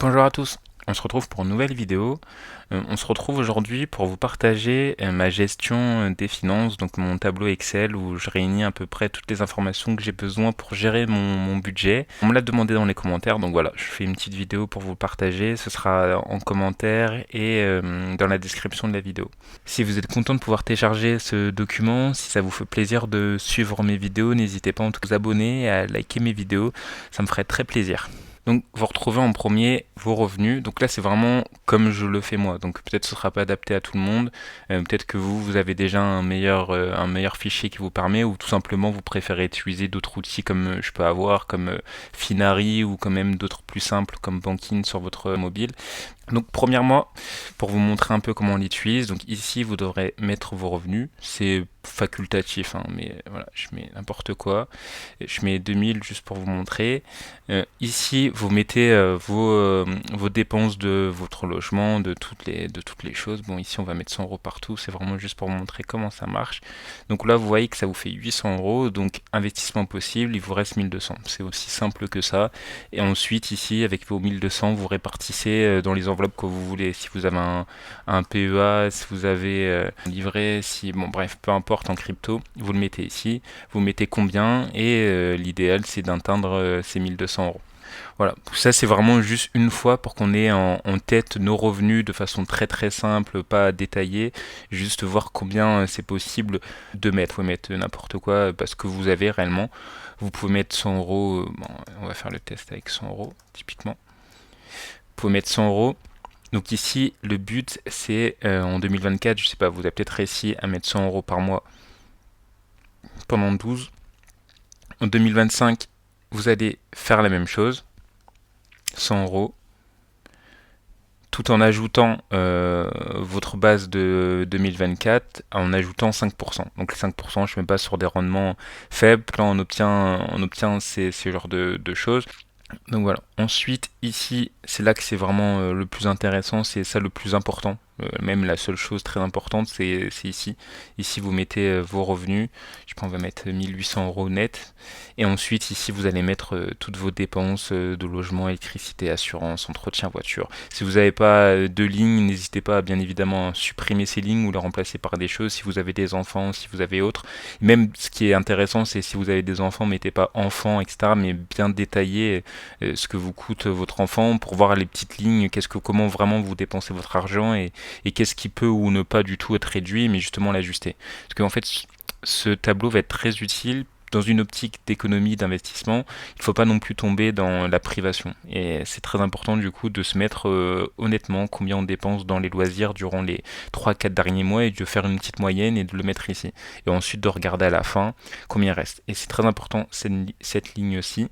Bonjour à tous, on se retrouve pour une nouvelle vidéo. On se retrouve aujourd'hui pour vous partager ma gestion des finances, donc mon tableau Excel où je réunis à peu près toutes les informations que j'ai besoin pour gérer mon budget. On me l'a demandé dans les commentaires, donc voilà, je fais une petite vidéo pour vous partager. Ce sera en commentaire et dans la description de la vidéo. Si vous êtes content de pouvoir télécharger ce document, si ça vous fait plaisir de suivre mes vidéos, n'hésitez pas à vous abonner et à liker mes vidéos, ça me ferait très plaisir. Donc vous retrouvez en premier vos revenus. Donc là c'est vraiment comme je le fais moi. Donc peut-être ce sera pas adapté à tout le monde. Peut-être que vous avez déjà un meilleur fichier qui vous permet, ou tout simplement vous préférez utiliser d'autres outils comme je peux avoir, comme Finari, ou quand même d'autres plus simples comme Banking sur votre mobile. Donc premièrement, pour vous montrer un peu comment on l'utilise, donc ici vous devrez mettre vos revenus, c'est facultatif, hein, mais voilà, je mets n'importe quoi, je mets 2000 juste pour vous montrer. Ici vous mettez vos dépenses de votre logement, de toutes les choses. Bon, ici on va mettre 100 euros partout, c'est vraiment juste pour vous montrer comment ça marche. Donc là vous voyez que ça vous fait 800 euros, donc investissement possible, il vous reste 1200, c'est aussi simple que ça. Et ensuite ici avec vos 1200 vous répartissez dans les enveloppes que vous voulez. Si vous avez un PEA, si vous avez un livret, si bon bref, peu importe en crypto, vous le mettez ici, vous mettez combien et l'idéal c'est d'atteindre ces 1200 euros. Voilà, ça c'est vraiment juste une fois pour qu'on ait en tête nos revenus de façon très très simple, pas détaillée, juste voir combien c'est possible de mettre. Vous pouvez mettre n'importe quoi parce que vous avez réellement. Vous pouvez mettre 100 euros, bon, on va faire le test avec 100 euros typiquement. Vous pouvez mettre 100 euros. Donc ici, le but c'est en 2024, je sais pas, vous avez peut-être réussi à mettre 100 euros par mois pendant 12. En 2025, vous allez faire la même chose, 100 euros, tout en ajoutant votre base de 2024, en ajoutant 5%. Donc les 5%, je ne mets pas sur des rendements faibles, là on obtient ces genres de choses. Donc voilà. Ensuite, ici, c'est là que c'est vraiment le plus intéressant, c'est ça le plus important. Même la seule chose très importante, c'est ici. Ici, vous mettez vos revenus. Je pense qu'on va mettre 1800 euros net. Et ensuite, ici, vous allez mettre toutes vos dépenses de logement, électricité, assurance, entretien, voiture. Si vous n'avez pas de lignes, n'hésitez pas à bien évidemment supprimer ces lignes ou les remplacer par des choses. Si vous avez des enfants, si vous avez autres. Même ce qui est intéressant, c'est si vous avez des enfants, mettez pas enfants, etc., mais bien détaillé ce que vous coûte votre enfant pour voir les petites lignes, comment vraiment vous dépensez votre argent et qu'est-ce qui peut ou ne pas du tout être réduit, mais justement l'ajuster. Parce qu'en fait, ce tableau va être très utile dans une optique d'économie, d'investissement. Il ne faut pas non plus tomber dans la privation. Et c'est très important du coup de se mettre honnêtement combien on dépense dans les loisirs durant les 3-4 derniers mois et de faire une petite moyenne et de le mettre ici. Et ensuite de regarder à la fin combien il reste. Et c'est très important cette ligne-ci.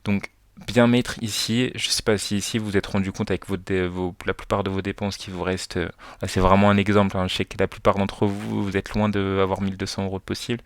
Donc bien mettre ici, je ne sais pas si ici vous vous êtes rendu compte avec la plupart de vos dépenses qui vous restent, là c'est vraiment un exemple, hein, je sais que la plupart d'entre vous, vous êtes loin d'avoir 1200 euros de possible,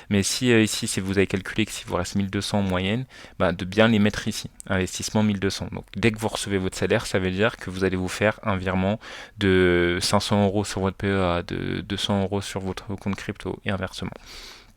mais si ici si vous avez calculé que s'il vous reste 1200 en moyenne, bah, de bien les mettre ici, investissement 1200. Donc dès que vous recevez votre salaire, ça veut dire que vous allez vous faire un virement de 500 euros sur votre PEA, de 200 euros sur votre compte crypto et inversement.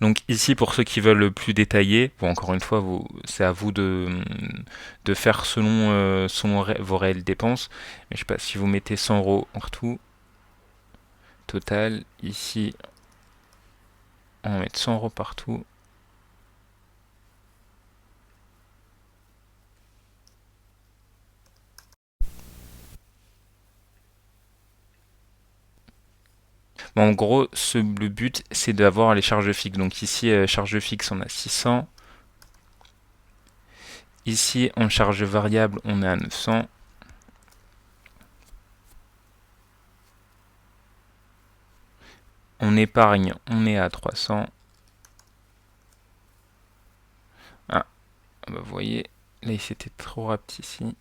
Donc ici, pour ceux qui veulent le plus détaillé, bon, encore une fois, c'est à vous de faire selon vos réelles dépenses. Mais je sais pas, si vous mettez 100 euros partout, total, ici, on va mettre 100 euros partout. Bon, en gros, le but, c'est d'avoir les charges fixes. Donc ici, charge fixe, on a 600. Ici, en charge variable, on est à 900. En épargne, on est à 300. Ah, bah, vous voyez, là, c'était trop rapide ici.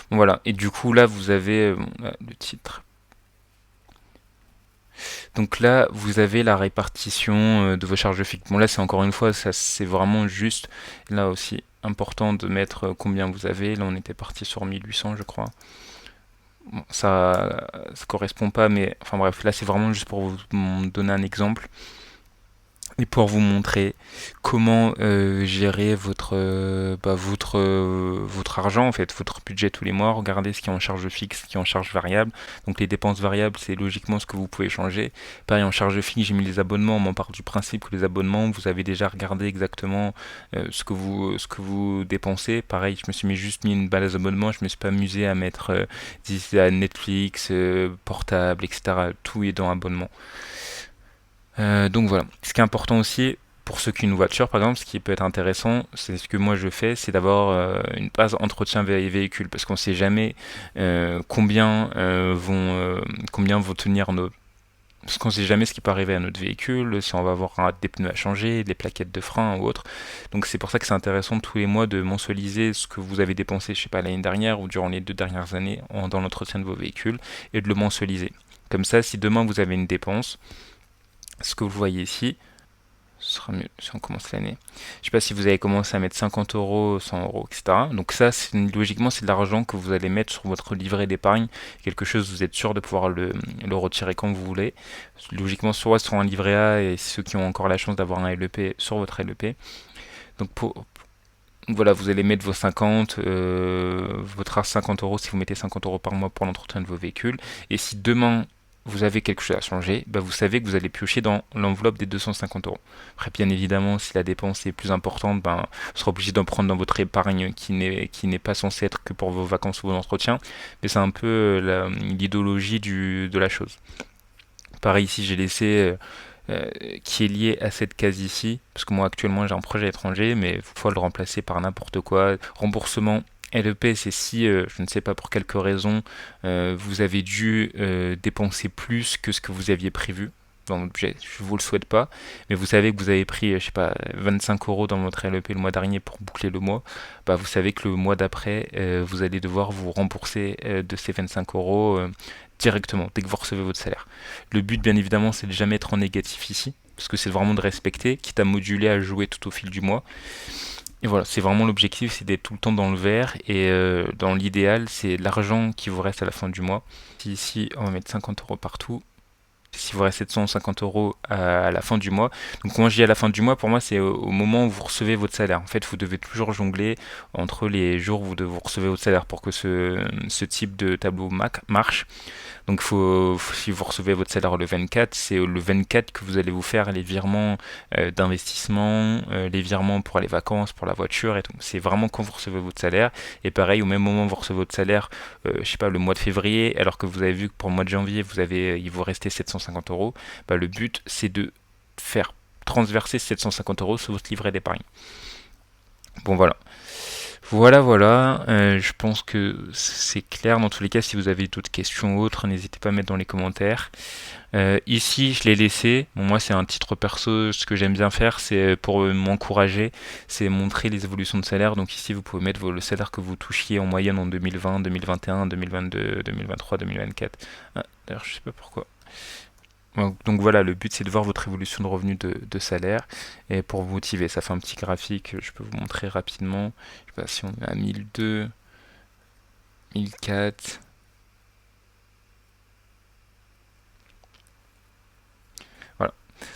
Bon, voilà, et du coup, là, vous avez le titre. Donc là, vous avez la répartition de vos charges fixes. Bon, là, c'est encore une fois, ça c'est vraiment juste. Là aussi, important de mettre combien vous avez. Là, on était parti sur 1800, je crois. Bon, ça correspond pas, mais enfin bref, là, c'est vraiment juste pour vous donner un exemple. et pour vous montrer comment gérer votre argent, en fait, votre budget tous les mois. Regardez ce qui est en charge fixe, ce qui est en charge variable. Donc les dépenses variables, c'est logiquement ce que vous pouvez changer. Pareil, en charge fixe, j'ai mis les abonnements. On m'en part du principe que les abonnements, vous avez déjà regardé exactement ce que vous dépensez. Pareil, je me suis juste mis une base d'abonnement. Je me suis pas amusé à mettre à Netflix, portable, etc. Tout est dans abonnement. Donc voilà. Ce qui est important aussi, pour ceux qui ont une voiture par exemple, ce qui peut être intéressant, c'est ce que moi je fais, c'est d'avoir une base entretien véhicule, parce qu'on ne sait jamais combien vont tenir nos. Parce qu'on ne sait jamais ce qui peut arriver à notre véhicule, si on va avoir des pneus à changer, des plaquettes de frein ou autre. Donc c'est pour ça que c'est intéressant tous les mois de mensualiser ce que vous avez dépensé, je sais pas, l'année dernière ou durant les 2 dernières années dans l'entretien de vos véhicules et de le mensualiser. Comme ça, si demain vous avez une dépense, ce que vous voyez ici, ce sera mieux si on commence l'année. Je ne sais pas si vous avez commencé à mettre 50 euros, 100 euros, etc. Donc ça, logiquement, c'est de l'argent que vous allez mettre sur votre livret d'épargne. Quelque chose, vous êtes sûr de pouvoir le retirer quand vous voulez. Logiquement, soit sur un livret A et ceux qui ont encore la chance d'avoir un LEP, sur votre LEP. Donc voilà, vous allez mettre vos 50, votre 50 euros si vous mettez 50 euros par mois pour l'entretien de vos véhicules. Et si demain vous avez quelque chose à changer, bah vous savez que vous allez piocher dans l'enveloppe des 250 euros. Après, bien évidemment, si la dépense est plus importante, ben, vous serez obligé d'en prendre dans votre épargne qui n'est pas censée être que pour vos vacances ou vos entretiens. Mais c'est un peu l'idéologie de la chose. Pareil ici, j'ai laissé qui est lié à cette case ici, parce que moi actuellement j'ai un projet étranger, mais il faut le remplacer par n'importe quoi. Remboursement LEP, c'est si, je ne sais pas pour quelque raison, vous avez dû dépenser plus que ce que vous aviez prévu dans votre budget. Je vous le souhaite pas, mais vous savez que vous avez pris, je sais pas, 25 euros dans votre LEP le mois dernier pour boucler le mois. Bah, vous savez que le mois d'après, vous allez devoir vous rembourser de ces 25 euros directement dès que vous recevez votre salaire. Le but, bien évidemment, c'est de jamais être en négatif ici, parce que c'est vraiment de respecter, quitte à moduler, à jouer tout au fil du mois. Et voilà, c'est vraiment l'objectif, c'est d'être tout le temps dans le vert. Et dans l'idéal, c'est l'argent qui vous reste à la fin du mois. Ici, on va mettre 50 euros partout. Si vous reste 750 euros à la fin du mois. Donc quand je dis à la fin du mois, pour moi, c'est au moment où vous recevez votre salaire. En fait, vous devez toujours jongler entre les jours où vous recevez votre salaire pour que ce type de tableau marche. Donc si vous recevez votre salaire le 24, c'est le 24 que vous allez vous faire les virements d'investissement, les virements pour les vacances, pour la voiture et tout. C'est vraiment quand vous recevez votre salaire. Et pareil, au même moment où vous recevez votre salaire, je sais pas, le mois de février, alors que vous avez vu que pour le mois de janvier, il vous restait 750 euros, bah, le but c'est de faire transverser 750 euros sur votre livret d'épargne. Bon voilà. Voilà. Je pense que c'est clair. Dans tous les cas, si vous avez d'autres questions ou autres, n'hésitez pas à mettre dans les commentaires. Ici, je l'ai laissé. Bon, moi, c'est un titre perso. Ce que j'aime bien faire, c'est pour m'encourager, c'est montrer les évolutions de salaire. Donc ici, vous pouvez mettre le salaire que vous touchiez en moyenne en 2020, 2021, 2022, 2023, 2024. Ah, d'ailleurs, je sais pas pourquoi. Donc voilà, le but c'est de voir votre évolution de revenus de salaire. Et pour vous motiver, ça fait un petit graphique, je peux vous montrer rapidement. Je sais pas si on est à 1002, 1004. Voilà.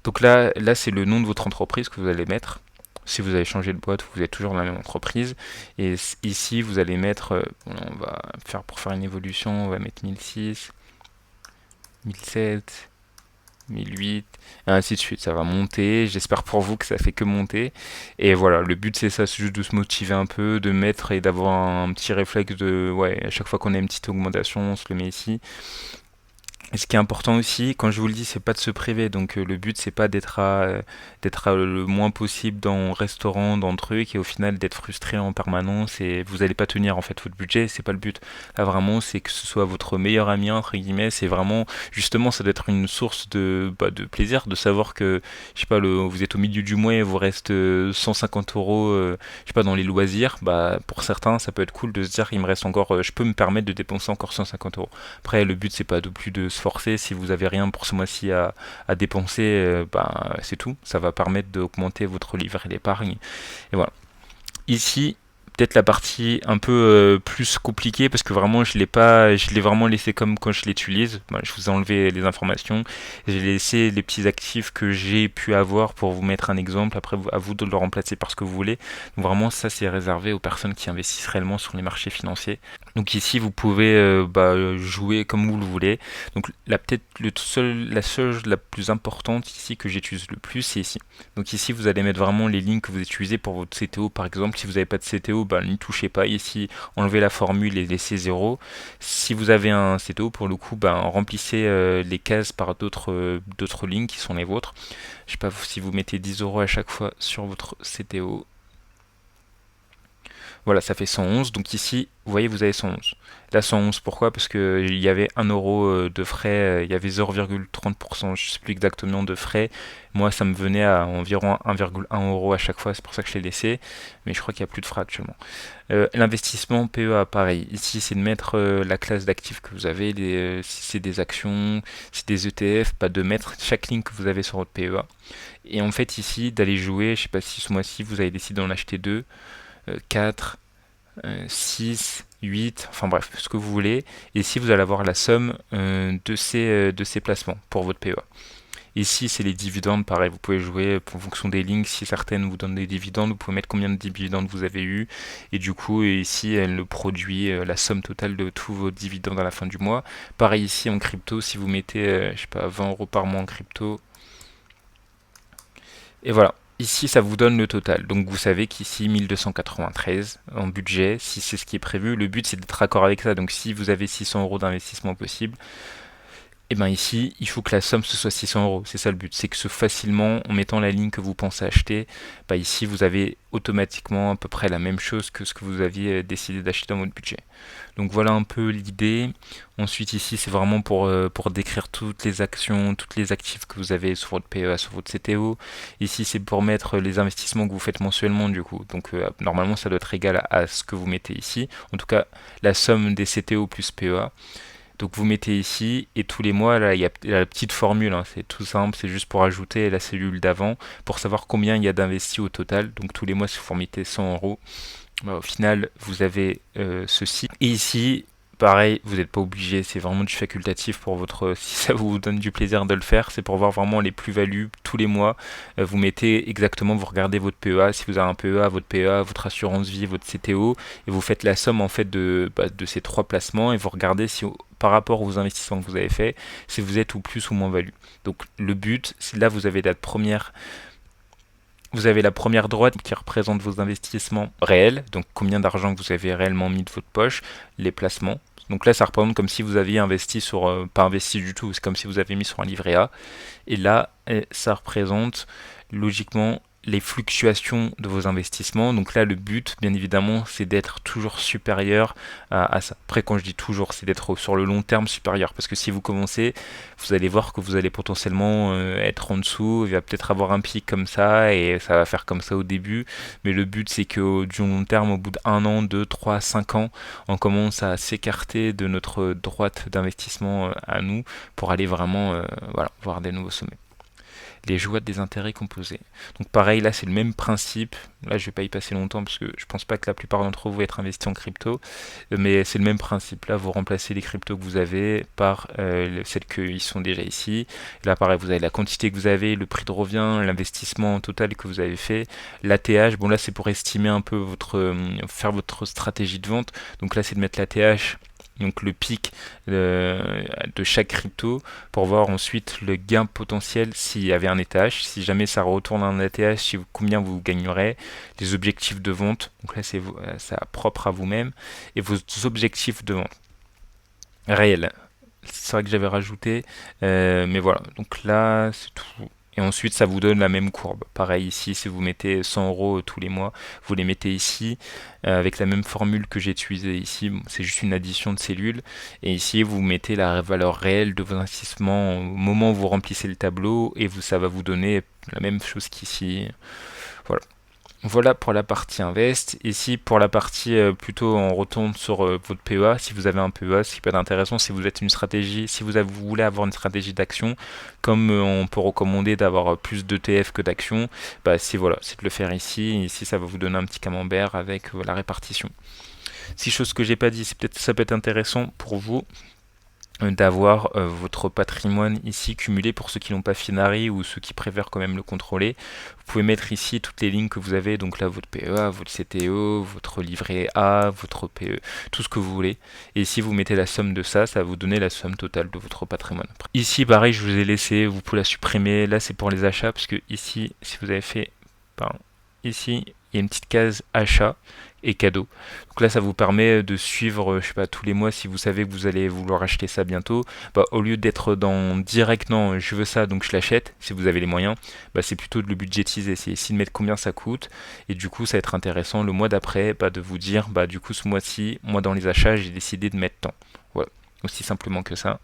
Donc là c'est le nom de votre entreprise que vous allez mettre. Si vous avez changé de boîte, vous êtes toujours dans la même entreprise. Et ici, vous allez mettre, on va faire pour faire une évolution, on va mettre 1006, 1007. 1008, et ainsi de suite. Ça va monter. J'espère pour vous que ça fait que monter. Et voilà, le but c'est ça, c'est juste de se motiver un peu, de mettre et d'avoir un petit réflexe de, ouais, à chaque fois qu'on a une petite augmentation, on se le met ici. Et ce qui est important aussi, quand je vous le dis, c'est pas de se priver. Donc le but c'est pas d'être le moins possible dans restaurant, dans le truc, et au final d'être frustré en permanence et vous allez pas tenir en fait votre budget. C'est pas le but. Là vraiment, c'est que ce soit votre meilleur ami entre guillemets. C'est vraiment justement ça doit être une source de plaisir de savoir que je sais pas vous êtes au milieu du mois et vous reste 150 euros, je sais pas dans les loisirs. Bah pour certains ça peut être cool de se dire il me reste encore, je peux me permettre de dépenser encore 150 euros. Après, le but, c'est pas de plus de se forcer. Si vous avez rien pour ce mois-ci à dépenser, ben, c'est tout. Ça va permettre d'augmenter votre livret d'épargne. Et voilà. Ici, peut-être la partie un peu plus compliquée parce que vraiment je l'ai vraiment laissé comme quand je l'utilise. Bon, je vous ai enlevé les informations, j'ai laissé les petits actifs que j'ai pu avoir pour vous mettre un exemple. Après à vous de le remplacer par ce que vous voulez. Donc vraiment ça c'est réservé aux personnes qui investissent réellement sur les marchés financiers. Donc ici vous pouvez jouer comme vous le voulez. Donc là peut-être la seule la plus importante ici que j'utilise le plus c'est ici. Donc ici vous allez mettre vraiment les lignes que vous utilisez pour votre CTO par exemple. Si vous n'avez pas de CTO, n'y touchez pas. Ici enlevez la formule et laissez 0. Si vous avez un CTO pour le coup, remplissez les cases par d'autres lignes qui sont les vôtres. Je sais pas si vous mettez 10 € à chaque fois sur votre CTO. Voilà, ça fait 111. Donc ici, vous voyez, vous avez 111. Là, 111, pourquoi? Parce qu'il y avait 1 € de frais, il y avait 0,30%, je ne sais plus exactement de frais. Moi, ça me venait à environ 1,1 € à chaque fois, c'est pour ça que je l'ai laissé. Mais je crois qu'il n'y a plus de frais actuellement. L'investissement PEA, pareil. Ici, c'est de mettre la classe d'actifs que vous avez, si c'est des actions, si c'est des ETF, pas de mettre chaque ligne que vous avez sur votre PEA. Et en fait, ici, d'aller jouer, je ne sais pas si ce mois-ci, vous avez décidé d'en acheter 2. 4, 6, 8, enfin bref, ce que vous voulez. Et ici, vous allez avoir la somme de ces placements pour votre PEA. Ici, c'est les dividendes, pareil, vous pouvez jouer en fonction des lignes. Si certaines vous donnent des dividendes, vous pouvez mettre combien de dividendes vous avez eu. Et du coup, ici, elle le produit la somme totale de tous vos dividendes à la fin du mois. Pareil ici en crypto, si vous mettez, je sais pas, 20 € par mois en crypto. Et voilà. Ici, ça vous donne le total. Donc, vous savez qu'ici, 1293 en budget, si c'est ce qui est prévu. Le but, c'est d'être raccord avec ça. Donc, si vous avez 600 € d'investissement possible, et bien ici, il faut que la somme ce soit 600 €. C'est ça le but. C'est que facilement, en mettant la ligne que vous pensez acheter, ici, vous avez automatiquement à peu près la même chose que ce que vous aviez décidé d'acheter dans votre budget. Donc voilà un peu l'idée. Ensuite ici, c'est vraiment pour décrire toutes les actions, toutes les actifs que vous avez sur votre PEA, sur votre CTO. Ici, c'est pour mettre les investissements que vous faites mensuellement du coup. Donc normalement, ça doit être égal à ce que vous mettez ici. En tout cas, la somme des CTO plus PEA. Donc vous mettez ici et tous les mois, là il y a la petite formule, hein, c'est tout simple, c'est juste pour ajouter la cellule d'avant pour savoir combien il y a d'investis au total. Donc tous les mois, si vous mettez 100 €, au final vous avez ceci. Et ici, pareil, vous n'êtes pas obligé, c'est vraiment du facultatif pour votre. Si ça vous donne du plaisir de le faire, c'est pour voir vraiment les plus-values tous les mois. Vous mettez exactement, vous regardez votre PEA, si vous avez un PEA, votre assurance vie, votre CTO, et vous faites la somme en fait de ces trois placements et vous regardez si par rapport aux investissements que vous avez fait, si vous êtes ou plus ou moins value. Donc le but, c'est là vous avez la première droite qui représente vos investissements réels, donc combien d'argent que vous avez réellement mis de votre poche, les placements. Donc là, ça représente comme si vous aviez investi pas investi du tout, c'est comme si vous avez mis sur un livret A. Et là, ça représente logiquement les fluctuations de vos investissements. Donc là, le but, bien évidemment, c'est d'être toujours supérieur à ça. Après, quand je dis toujours, c'est d'être sur le long terme supérieur. Parce que si vous commencez, vous allez voir que vous allez potentiellement être en dessous. Il va peut-être avoir un pic comme ça et ça va faire comme ça au début. Mais le but, c'est que du long terme, au bout d'1 an, 2, 3, 5 ans, on commence à s'écarter de notre droite d'investissement à nous pour aller vraiment voir des nouveaux sommets. Les joies des intérêts composés. Donc pareil, là c'est le même principe. Là je vais pas y passer longtemps parce que je pense pas que la plupart d'entre vous vont être investis en crypto, mais c'est le même principe. Là vous remplacez les cryptos que vous avez par celles qui sont déjà ici. Là pareil, vous avez la quantité que vous avez, le prix de revient, l'investissement total que vous avez fait, l'ATH. Bon là c'est pour estimer un peu faire votre stratégie de vente. Donc là c'est de mettre l'ATH, donc le pic de chaque crypto pour voir ensuite le gain potentiel s'il y avait un ETH, si jamais ça retourne un ETH, combien vous gagnerez, les objectifs de vente, donc là c'est ça propre à vous-même, et vos objectifs de vente réels. C'est vrai que j'avais rajouté, mais voilà, donc là c'est tout. Et ensuite, ça vous donne la même courbe. Pareil ici, si vous mettez 100 € tous les mois, vous les mettez ici, avec la même formule que j'ai utilisée ici. Bon, c'est juste une addition de cellules. Et ici, vous mettez la valeur réelle de vos investissements au moment où vous remplissez le tableau, et ça va vous donner la même chose qu'ici. Voilà. Voilà pour la partie invest. Ici, pour la partie plutôt, on retourne sur votre PEA. Si vous avez un PEA, ce qui peut être intéressant, si vous êtes une stratégie, si vous voulez avoir une stratégie d'action, comme on peut recommander d'avoir plus d'ETF que d'actions, bah, si voilà, c'est de le faire ici. Ici, ça va vous donner un petit camembert avec la répartition. Si chose que j'ai pas dit, c'est peut-être ça peut être intéressant pour vous d'avoir votre patrimoine ici cumulé pour ceux qui n'ont pas Finari ou ceux qui préfèrent quand même le contrôler. Vous pouvez mettre ici toutes les lignes que vous avez, donc là votre PEA, votre CTO, votre livret A, votre PE, tout ce que vous voulez. Et ici vous mettez la somme de ça, ça va vous donner la somme totale de votre patrimoine. Ici pareil, je vous ai laissé, vous pouvez la supprimer, là c'est pour les achats, parce que ici, si vous avez fait, pardon, ici, il y a une petite case achat et cadeau. Donc là, ça vous permet de suivre, je sais pas, tous les mois, si vous savez que vous allez vouloir acheter ça bientôt, bah, au lieu d'être dans direct, non, je veux ça, donc je l'achète, si vous avez les moyens, bah, c'est plutôt de le budgétiser, c'est ici de mettre combien ça coûte, et du coup, ça va être intéressant le mois d'après, bah, de vous dire, bah, du coup, ce mois-ci, moi, dans les achats, j'ai décidé de mettre tant. Voilà. Aussi simplement que ça.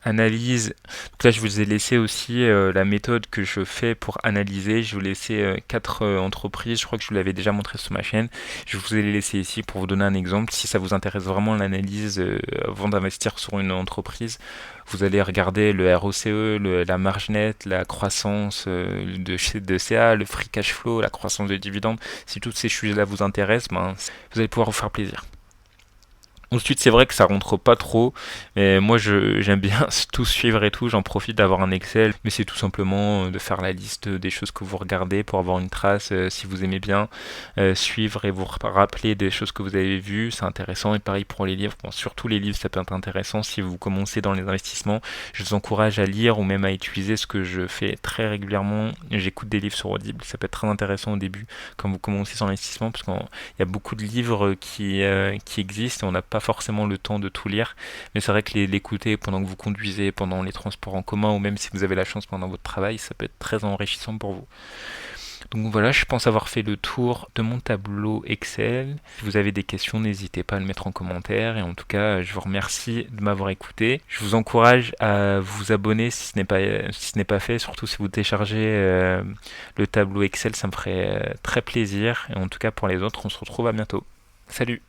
Analyse. Donc là, je vous ai laissé aussi la méthode que je fais pour analyser. Je vous ai laissé 4 entreprises. Je crois que je vous l'avais déjà montré sur ma chaîne. Je vous ai laissé ici pour vous donner un exemple. Si ça vous intéresse vraiment l'analyse avant d'investir sur une entreprise, vous allez regarder le ROCE, la marge nette, la croissance de CA, le free cash flow, la croissance de dividendes. Si tous ces sujets-là vous intéressent, ben, vous allez pouvoir vous faire plaisir. Ensuite, c'est vrai que ça rentre pas trop, mais moi j'aime bien tout suivre et tout. J'en profite d'avoir un Excel, mais c'est tout simplement de faire la liste des choses que vous regardez pour avoir une trace si vous aimez bien suivre et vous rappeler des choses que vous avez vues. C'est intéressant et pareil pour les livres. Bon, surtout les livres, ça peut être intéressant si vous commencez dans les investissements. Je vous encourage à lire ou même à utiliser ce que je fais très régulièrement. J'écoute des livres sur Audible. Ça peut être très intéressant au début quand vous commencez sur l'investissement parce qu'il y a beaucoup de livres qui existent et on n'a pas forcément le temps de tout lire, mais c'est vrai que l'écouter pendant que vous conduisez, pendant les transports en commun ou même si vous avez la chance pendant votre travail, ça peut être très enrichissant pour vous. Donc voilà, je pense avoir fait le tour de mon tableau Excel. Si vous avez des questions, n'hésitez pas à le mettre en commentaire. Et en tout cas, je vous remercie de m'avoir écouté. Je vous encourage à vous abonner si ce n'est pas fait, surtout si vous téléchargez le tableau Excel, ça me ferait très plaisir. Et en tout cas, pour les autres, on se retrouve à bientôt. Salut!